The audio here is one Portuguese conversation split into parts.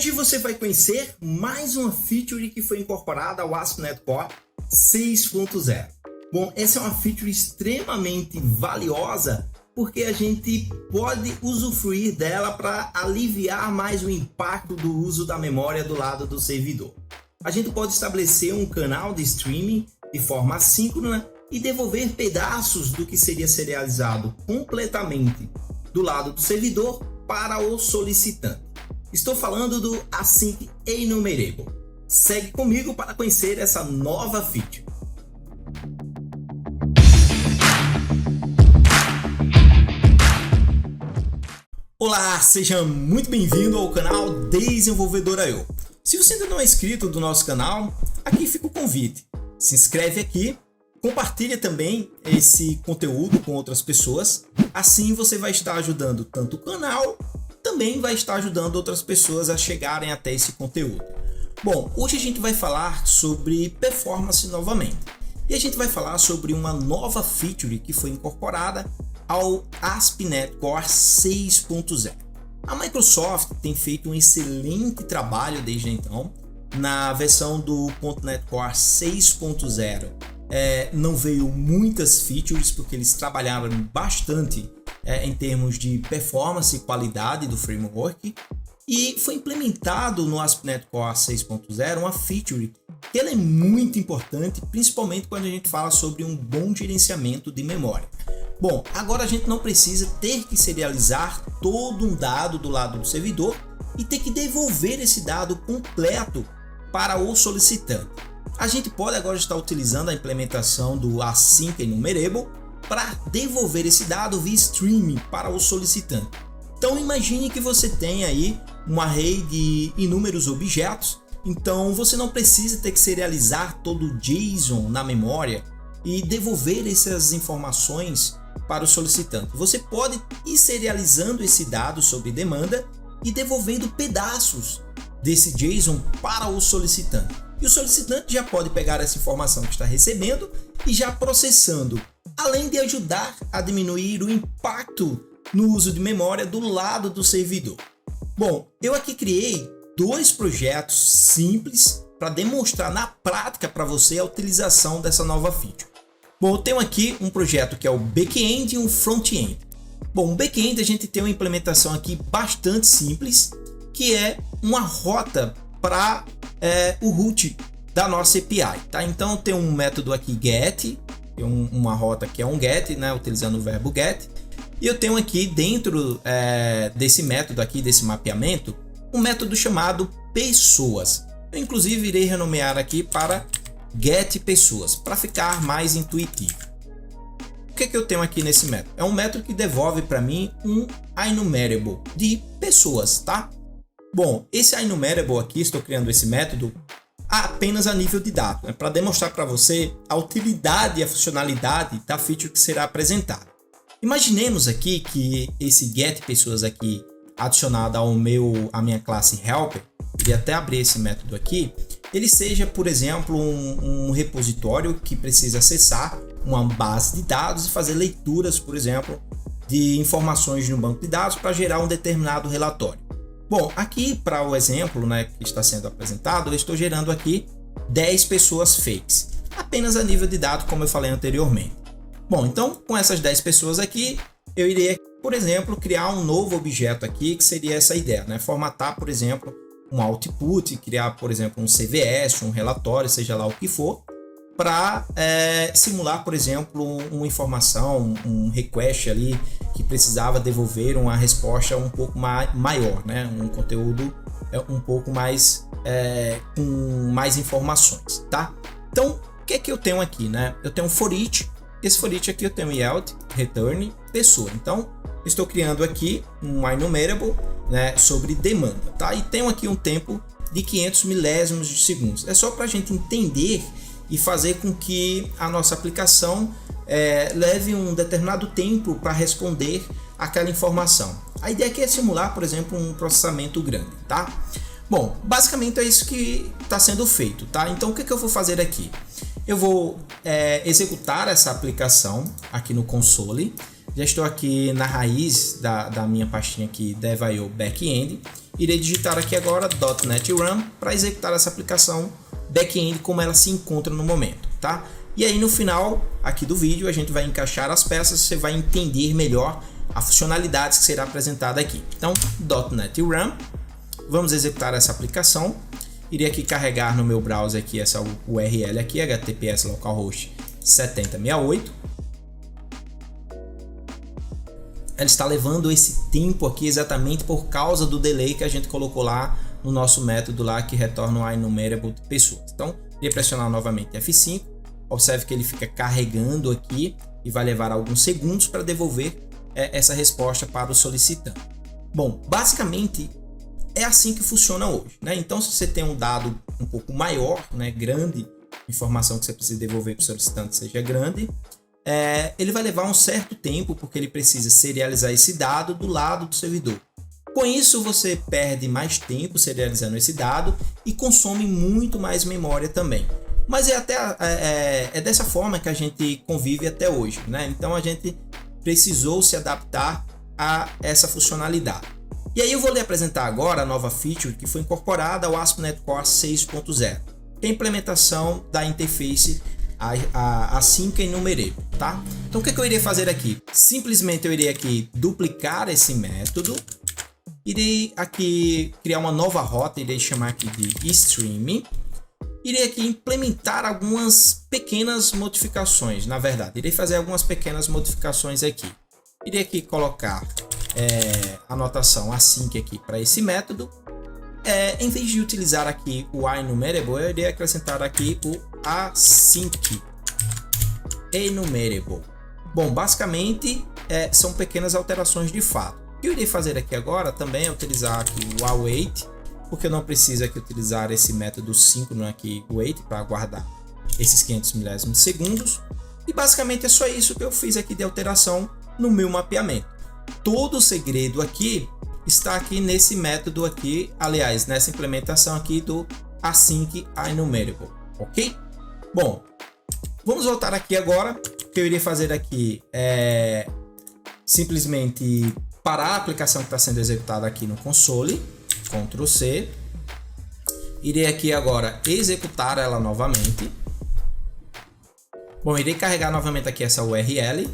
Hoje você vai conhecer mais uma feature que foi incorporada ao ASP.NET Core 6.0. Bom, essa é uma feature extremamente valiosa porque a gente pode usufruir dela para aliviar mais o impacto do uso da memória do lado do servidor. A gente pode estabelecer um canal de streaming de forma assíncrona e devolver pedaços do que seria serializado completamente do lado do servidor para o solicitante. Estou falando do Async Enumerable. Segue comigo para conhecer essa nova feature. Olá, seja muito bem-vindo ao canal Desenvolvedor.io. Se você ainda não é inscrito do nosso canal, aqui fica o convite. Se inscreve aqui, compartilha também esse conteúdo com outras pessoas. Assim você vai estar ajudando tanto o canal, também vai estar ajudando outras pessoas a chegarem até esse conteúdo. Bom, hoje a gente vai falar sobre performance novamente. E a gente vai falar sobre uma nova feature que foi incorporada ao ASP.NET Core 6.0. A Microsoft tem feito um excelente trabalho desde então. Na versão do .NET Core 6.0 não veio muitas features porque eles trabalharam bastante em termos de performance e qualidade do framework, e foi implementado no ASP.NET Core 6.0 uma feature que ela é muito importante, principalmente quando a gente fala sobre um bom gerenciamento de memória. Bom, agora a gente não precisa ter que serializar todo um dado do lado do servidor e ter que devolver esse dado completo para o solicitante. A gente pode agora estar utilizando a implementação do Async Enumerable para devolver esse dado via streaming para o solicitante. Então imagine que você tem aí um array de inúmeros objetos, então você não precisa ter que serializar todo o JSON na memória e devolver essas informações para o solicitante. Você pode ir serializando esse dado sob demanda e devolvendo pedaços desse JSON para o solicitante. E o solicitante já pode pegar essa informação que está recebendo e já processando, além de ajudar a diminuir o impacto no uso de memória do lado do servidor. Bom, eu aqui criei dois projetos simples para demonstrar na prática para você a utilização dessa nova feature. Bom, eu tenho aqui um projeto que é o back-end e um front-end. Bom, o back-end a gente tem uma implementação aqui bastante simples, que é uma rota para o root da nossa API, tá? Então tem um método aqui get, uma rota que é um get, né, utilizando o verbo get, e eu tenho aqui dentro desse método aqui, desse mapeamento, um método chamado pessoas. Eu inclusive irei renomear aqui para get pessoas, para ficar mais intuitivo. O que eu tenho aqui nesse método? É um método que devolve para mim um enumerable de pessoas, tá? Bom, esse enumerable aqui, estou criando esse método apenas a nível de dado, para demonstrar para você a utilidade e a funcionalidade da feature que será apresentada. Imaginemos aqui que esse get pessoas aqui adicionado à minha classe helper, e até abrir esse método aqui, ele seja, por exemplo, um repositório que precisa acessar uma base de dados e fazer leituras, por exemplo, de informações no banco de dados para gerar um determinado relatório. Bom, aqui para o exemplo, né, que está sendo apresentado, eu estou gerando aqui 10 pessoas fakes, apenas a nível de dado, como eu falei anteriormente. Bom, então com essas 10 pessoas aqui, eu irei, por exemplo, criar um novo objeto aqui, que seria essa ideia, né? Formatar, por exemplo, um output, criar, por exemplo, um CVS, um relatório, seja lá o que for, para simular, por exemplo, uma informação, um request ali que precisava devolver uma resposta um pouco maior, né? Um conteúdo um pouco mais com mais informações, tá? Então, o que é que eu tenho aqui, né? Eu tenho um for each, esse for each aqui eu tenho yield, return, pessoa. Então, estou criando aqui um enumerable, né, sobre demanda, tá? E tenho aqui um tempo de 500 milésimos de segundos. É só para a gente entender e fazer com que a nossa aplicação leve um determinado tempo para responder aquela informação. A ideia aqui é simular, por exemplo, um processamento grande, tá? Bom, basicamente é isso que está sendo feito, tá? Então o que eu vou fazer aqui? Eu vou executar essa aplicação aqui no console, Já estou aqui na raiz da minha pastinha aqui dev.io backend. Irei digitar aqui agora .NET Run para executar essa aplicação backend como ela se encontra no momento, tá? E aí no final aqui do vídeo a gente vai encaixar as peças, você vai entender melhor a funcionalidade que será apresentada aqui. Então, .NET Run, vamos executar essa aplicação. Irei aqui carregar no meu browser aqui essa URL aqui, https localhost 7068. Ela está levando esse tempo aqui exatamente por causa do delay que a gente colocou lá no nosso método lá que retorna o INumerable de pessoas. Então, irei pressionar novamente F5. Observe que ele fica carregando aqui e vai levar alguns segundos para devolver essa resposta para o solicitante. Bom, basicamente é assim que funciona hoje, né? Então, se você tem um dado um pouco maior, né, grande, informação que você precisa devolver para o solicitante seja grande, ele vai levar um certo tempo porque ele precisa serializar esse dado do lado do servidor. Com isso, você perde mais tempo serializando esse dado e consome muito mais memória também. Mas é dessa forma que a gente convive até hoje, né? Então a gente precisou se adaptar a essa funcionalidade. E aí eu vou lhe apresentar agora a nova feature que foi incorporada ao ASP.NET Core 6.0, que é a implementação da interface Async Enumerable, tá? Então o que eu irei fazer aqui? Simplesmente eu irei aqui duplicar esse método, irei aqui criar uma nova rota, irei chamar aqui de stream. Irei aqui implementar algumas pequenas modificações, na verdade, irei fazer algumas pequenas modificações aqui. Irei aqui colocar a notação async aqui para esse método. Em vez de utilizar aqui o INumerable, eu irei acrescentar aqui o async enumerable. Bom, basicamente são pequenas alterações de fato. O que eu irei fazer aqui agora também é utilizar aqui o await, porque eu não preciso aqui utilizar esse método síncrono aqui, wait, para aguardar esses 500 milésimos de segundos. E basicamente é só isso que eu fiz aqui de alteração no meu mapeamento. Todo o segredo aqui está aqui nesse método aqui, aliás, nessa implementação aqui do async enumerable, ok? Bom, vamos voltar aqui agora. O que eu iria fazer aqui é simplesmente parar a aplicação que está sendo executada aqui no console. Ctrl C, irei aqui agora executar ela novamente. Bom, irei carregar novamente aqui essa URL.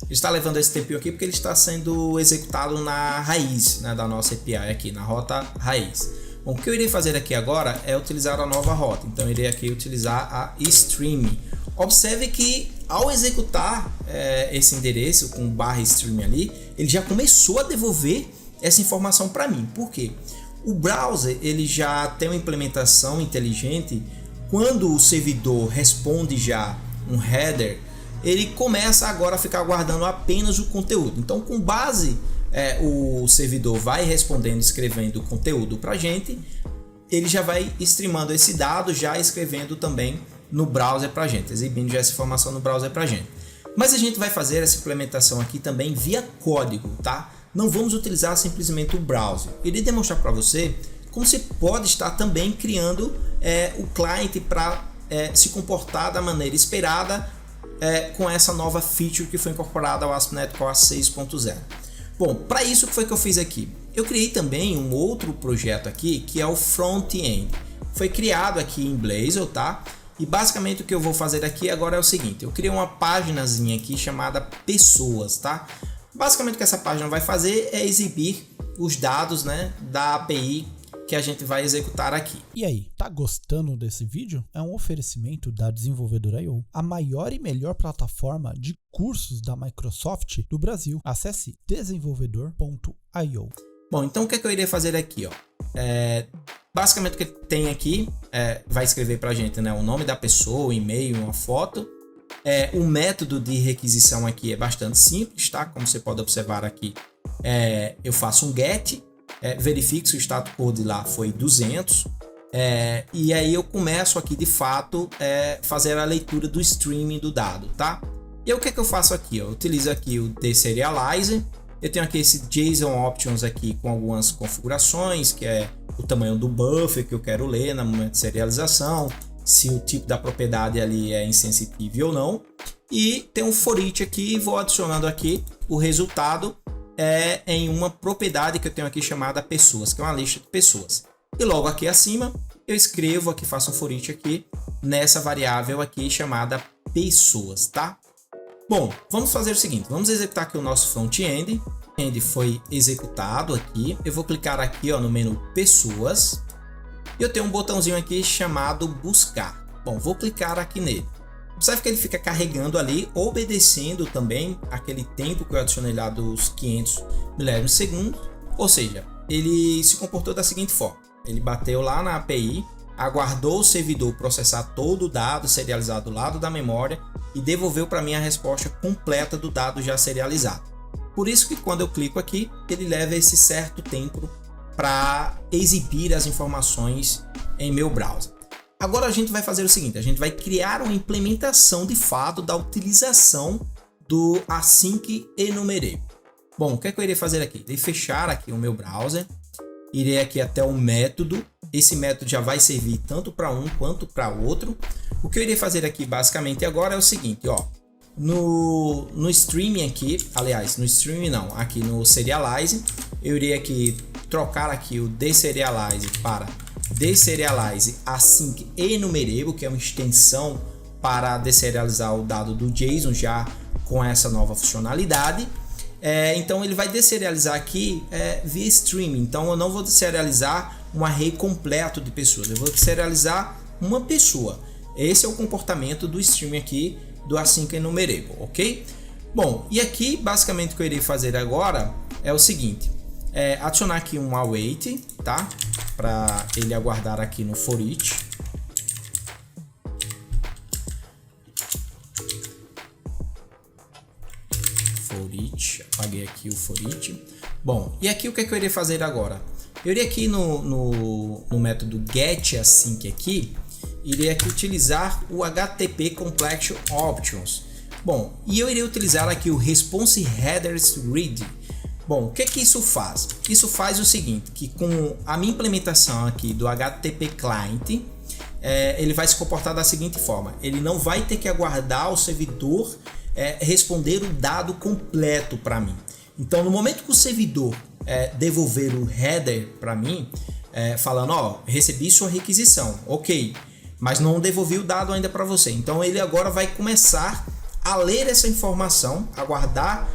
Está levando esse tempinho aqui porque ele está sendo executado na raiz, né, da nossa API aqui, na rota raiz. Bom, o que eu irei fazer aqui agora é utilizar a nova rota. Então, irei aqui utilizar a stream. Observe que ao executar esse endereço com /stream ali, ele já começou a devolver essa informação para mim. Por quê? O browser ele já tem uma implementação inteligente. Quando o servidor responde já um header, ele começa agora a ficar guardando apenas o conteúdo. Então, com base o servidor vai respondendo, escrevendo o conteúdo para a gente, ele já vai streamando esse dado, já escrevendo também no browser para a gente, exibindo já essa informação no browser para a gente. Mas a gente vai fazer essa implementação aqui também via código, tá? Não vamos utilizar simplesmente o browser. Irei demonstrar para você como você pode estar também criando o cliente para se comportar da maneira esperada com essa nova feature que foi incorporada ao ASP.NET Core 6.0. Bom, para isso o que foi que eu fiz aqui? Eu criei também um outro projeto aqui que é o front-end. Foi criado aqui em Blazor, tá? E basicamente o que eu vou fazer aqui agora é o seguinte: eu criei uma paginazinha aqui chamada pessoas, tá? Basicamente o que essa página vai fazer é exibir os dados, né, da API que a gente vai executar aqui. E aí, tá gostando desse vídeo? É um oferecimento da Desenvolvedora.io, a maior e melhor plataforma de cursos da Microsoft do Brasil. Acesse desenvolvedor.io. Bom, então o que eu irei fazer aqui, ó? Basicamente o que tem aqui vai escrever pra gente, né, o nome da pessoa, o e-mail, uma foto. O método de requisição aqui é bastante simples, tá? Como você pode observar aqui, eu faço um get, verifico se o status code lá foi 200, e aí eu começo aqui de fato fazer a leitura do streaming do dado, tá? E aí, o que eu faço aqui? Eu utilizo aqui o deserializer. Eu tenho aqui esse JSON options aqui com algumas configurações, que é o tamanho do buffer que eu quero ler no momento de serialização, se o tipo da propriedade ali é insensitível ou não. e tem um for each aqui e vou adicionando aqui o resultado em uma propriedade que eu tenho aqui chamada pessoas, que é uma lista de pessoas. E logo aqui acima eu escrevo aqui, faço um for each aqui nessa variável aqui chamada pessoas, tá? Bom, vamos fazer o seguinte, vamos executar aqui o nosso front-end. Ele foi executado aqui. Eu vou clicar aqui ó, no menu pessoas e eu tenho um botãozinho aqui chamado buscar. Bom, vou clicar aqui nele. Observe que ele fica carregando ali, obedecendo também aquele tempo que eu adicionei lá dos 500 milésimos ou seja, ele se comportou da seguinte forma. Ele bateu lá na API, aguardou o servidor processar todo o dado serializado do lado da memória e devolveu para mim a resposta completa do dado já serializado. Por isso que quando eu clico aqui, ele leva esse certo tempo para exibir as informações em meu browser. Agora a gente vai fazer o seguinte, a gente vai criar uma implementação de fato da utilização do Async Enumerable. Bom, o que é que eu irei fazer aqui? Irei fechar aqui o meu browser, irei aqui até o método. Esse método já vai servir tanto para um quanto para outro. O que eu irei fazer aqui basicamente agora é o seguinte, ó. No streaming aqui, aliás, no streaming não, aqui no serialize, eu irei aqui trocar aqui o deserialize para deserialize async enumerable, que é uma extensão para deserializar o dado do JSON já com essa nova funcionalidade. Então ele vai deserializar aqui via streaming, então eu não vou deserializar um array completo de pessoas, eu vou deserializar uma pessoa. Esse é o comportamento do streaming aqui do Async Enumerable, ok? Bom, e aqui basicamente o que eu irei fazer agora é o seguinte, adicionar aqui um await, tá? Para ele aguardar aqui no for each. For each, apaguei aqui o for each. Bom, e aqui o que é que eu irei fazer agora? Eu irei aqui no método getAsync aqui, irei aqui utilizar o HTTP Completion Options. Bom, e eu irei utilizar aqui o Response Headers Read. Bom, o que é que isso faz? Isso faz o seguinte, que com a minha implementação aqui do HTTP Client, ele vai se comportar da seguinte forma. Ele não vai ter que aguardar o servidor responder o dado completo para mim. Então, no momento que o servidor devolver o header para mim, falando, ó, recebi sua requisição, ok, mas não devolvi o dado ainda para você. Então, ele agora vai começar a ler essa informação, aguardar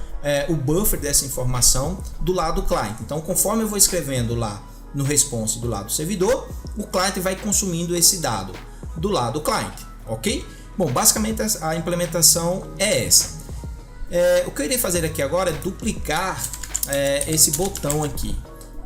o buffer dessa informação do lado do cliente. Então, conforme eu vou escrevendo lá no response do lado do servidor, o cliente vai consumindo esse dado do lado do cliente, ok? Bom, basicamente a implementação é essa. O que eu irei fazer aqui agora é duplicar esse botão aqui.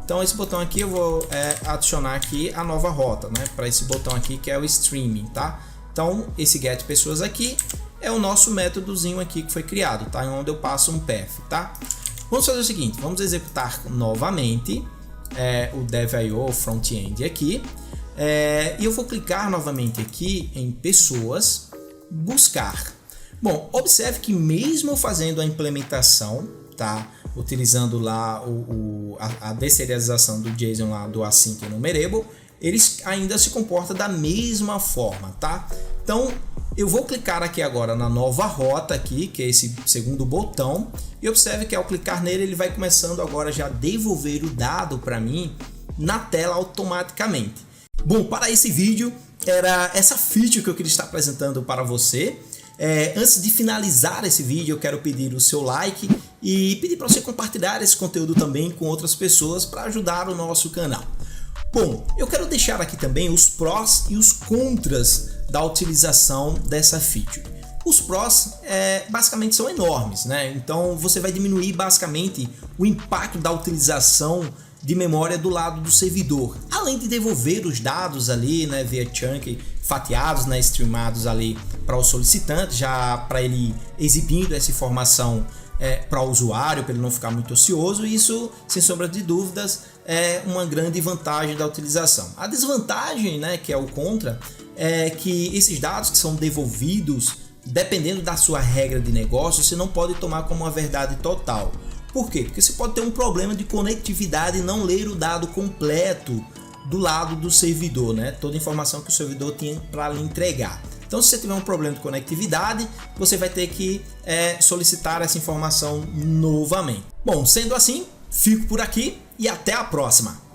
Então, esse botão aqui eu vou adicionar aqui a nova rota, né? Para esse botão aqui que é o streaming, tá? Então, esse get pessoas aqui é o nosso métodozinho aqui que foi criado, tá? Onde eu passo um path, tá? Vamos fazer o seguinte, vamos executar novamente o dev.io front-end aqui, e eu vou clicar novamente aqui em pessoas, buscar. Bom, observe que mesmo fazendo a implementação, tá? Utilizando lá a deserialização do JSON lá do Async Enumerable, eles ainda se comporta da mesma forma, tá? Então, eu vou clicar aqui agora na nova rota aqui, que é esse segundo botão, e observe que ao clicar nele ele vai começando agora já a devolver o dado para mim na tela automaticamente. Bom, para esse vídeo era essa feature que eu queria estar apresentando para você. Antes de finalizar esse vídeo, eu quero pedir o seu like e pedir para você compartilhar esse conteúdo também com outras pessoas para ajudar o nosso canal. Bom, eu quero deixar aqui também os prós e os contras da utilização dessa feature. Os prós basicamente são enormes, né? Então você vai diminuir basicamente o impacto da utilização de memória do lado do servidor, além de devolver os dados ali, né, via chunk fatiados, né, streamados ali para o solicitante, já para ele exibindo essa informação para o usuário, para ele não ficar muito ocioso. Isso, sem sombra de dúvidas, é uma grande vantagem da utilização. A desvantagem, né, que é o contra, é que esses dados que são devolvidos, dependendo da sua regra de negócio, você não pode tomar como uma verdade total. Por quê? Porque você pode ter um problema de conectividade e não ler o dado completo do lado do servidor, né? Toda a informação que o servidor tinha para lhe entregar. Então, se você tiver um problema de conectividade, você vai ter que solicitar essa informação novamente. Bom, sendo assim, fico por aqui e até a próxima!